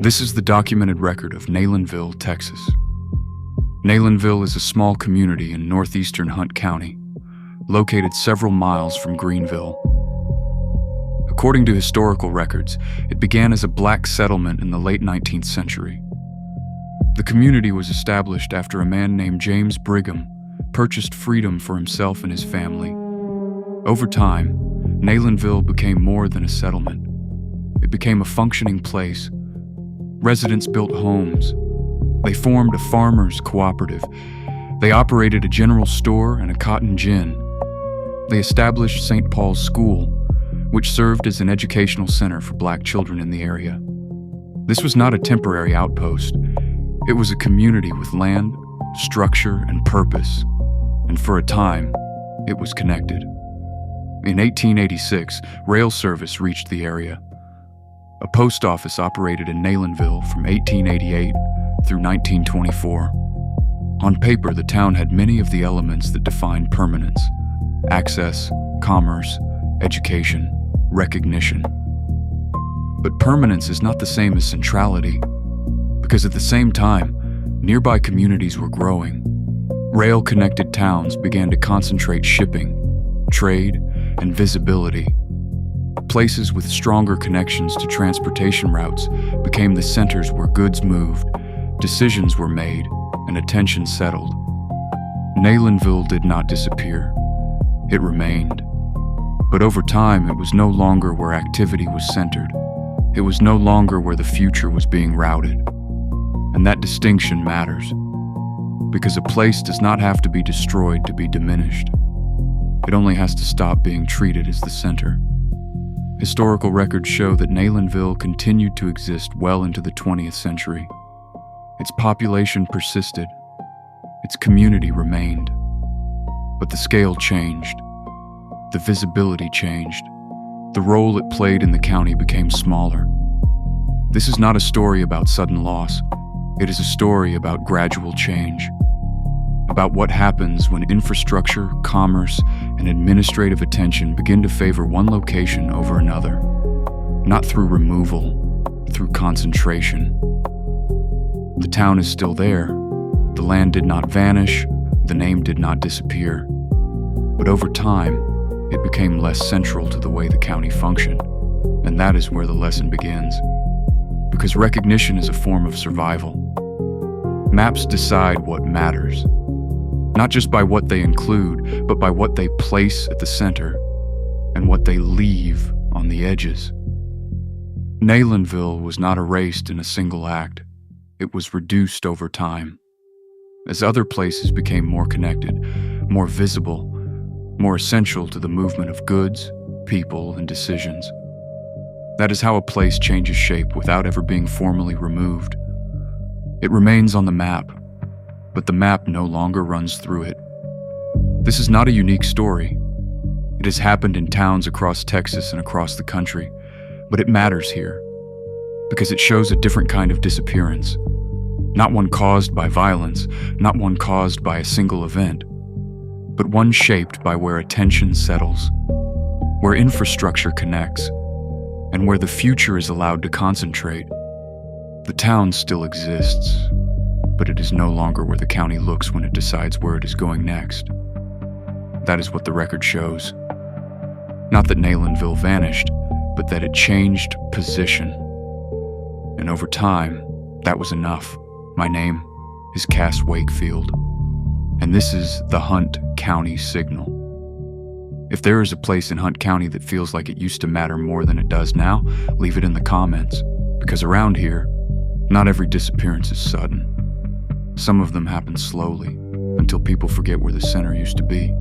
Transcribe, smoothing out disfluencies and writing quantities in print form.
This is the documented record of Neylandville, Texas. Neylandville is a small community in northeastern Hunt County, located several miles from Greenville. According to historical records, it began as a black settlement in the late 19th century. The community was established after a man named James Brigham purchased freedom for himself and his family. Over time, Neylandville became more than a settlement. It became a functioning place. Residents built homes. They formed a farmers' cooperative. They operated a general store and a cotton gin. They established St. Paul's School, which served as an educational center for black children in the area. This was not a temporary outpost. It was a community with land, structure, and purpose. And for a time, it was connected. In 1886, rail service reached the area. A post office operated in Neylandville from 1888 through 1924. On paper, the town had many of the elements that define permanence: access, commerce, education, recognition. But permanence is not the same as centrality, because at the same time, nearby communities were growing. Rail-connected towns began to concentrate shipping, trade, and visibility. Places with stronger connections to transportation routes became the centers where goods moved, decisions were made, and attention settled. Neylandville did not disappear. It remained. But over time, it was no longer where activity was centered. It was no longer where the future was being routed. And that distinction matters, because a place does not have to be destroyed to be diminished. It only has to stop being treated as the center. Historical records show that Neylandville continued to exist well into the 20th century. Its population persisted. Its community remained. But the scale changed. The visibility changed. The role it played in the county became smaller. This is not a story about sudden loss. It is a story about gradual change. About what happens when infrastructure, commerce, and administrative attention begin to favor one location over another. Not through removal, through concentration. The town is still there. The land did not vanish. The name did not disappear. But over time, it became less central to the way the county functioned. And that is where the lesson begins. Because recognition is a form of survival. Maps decide what matters. Not just by what they include, but by what they place at the center and what they leave on the edges. Neylandville was not erased in a single act. It was reduced over time. As other places became more connected, more visible, more essential to the movement of goods, people, and decisions. That is how a place changes shape without ever being formally removed. It remains on the map, but the map no longer runs through it. This is not a unique story. It has happened in towns across Texas and across the country, but it matters here because it shows a different kind of disappearance. Not one caused by violence, not one caused by a single event, but one shaped by where attention settles, where infrastructure connects, and where the future is allowed to concentrate. The town still exists, but it is no longer where the county looks when it decides where it is going next. That is what the record shows. Not that Neylandville vanished, but that it changed position. And over time, that was enough. My name is Cass Wakefield, and this is the Hunt County Signal. If there is a place in Hunt County that feels like it used to matter more than it does now, leave it in the comments, because around here, not every disappearance is sudden. Some of them happen slowly, until people forget where the center used to be.